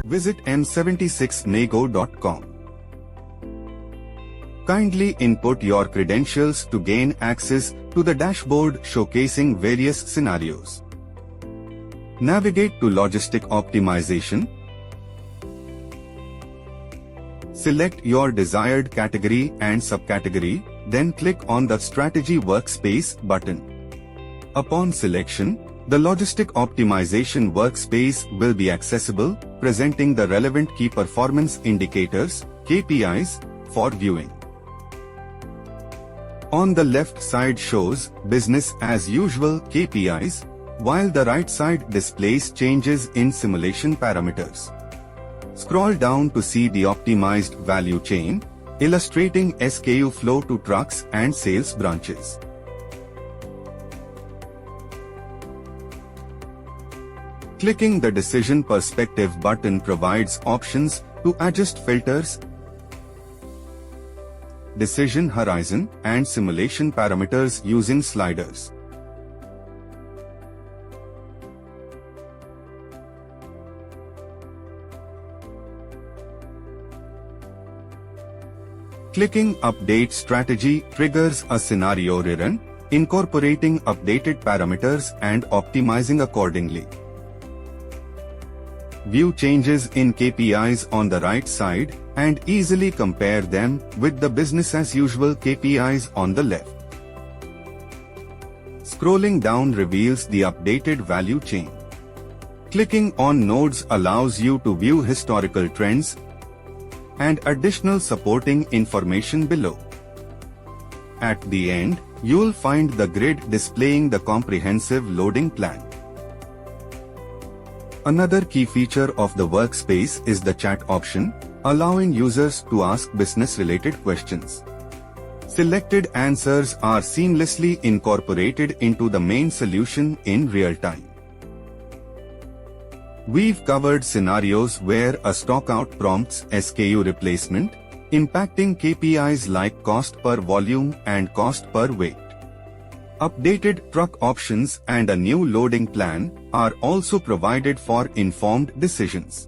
Visit M76MEGO.com. Kindly input your credentials to gain access to the dashboard showcasing various scenarios. Navigate to Logistic Optimization. Select your desired category and subcategory, then click on the Strategy Workspace button. Upon selection, the Logistic Optimization workspace will be accessible, presenting the relevant key performance indicators, KPIs, for viewing. On the left side shows business as usual KPIs, while the right side displays changes in simulation parameters. Scroll down to see the optimized value chain, illustrating SKU flow to trucks and sales branches. Clicking the Decision Perspective button provides options to adjust filters, decision horizon, and simulation parameters using sliders. Clicking Update Strategy triggers a scenario rerun, incorporating updated parameters and optimizing accordingly. View changes in KPIs on the right side and easily compare them with the business-as-usual KPIs on the left. Scrolling down reveals the updated value chain. Clicking on nodes allows you to view historical trends and additional supporting information below. At the end, you'll find the grid displaying the comprehensive loading plan. Another key feature of the workspace is the chat option, allowing users to ask business-related questions. Selected answers are seamlessly incorporated into the main solution in real time. We've covered scenarios where a stockout prompts SKU replacement, impacting KPIs like cost per volume and cost per weight. Updated truck options and a new loading plan are also provided for informed decisions.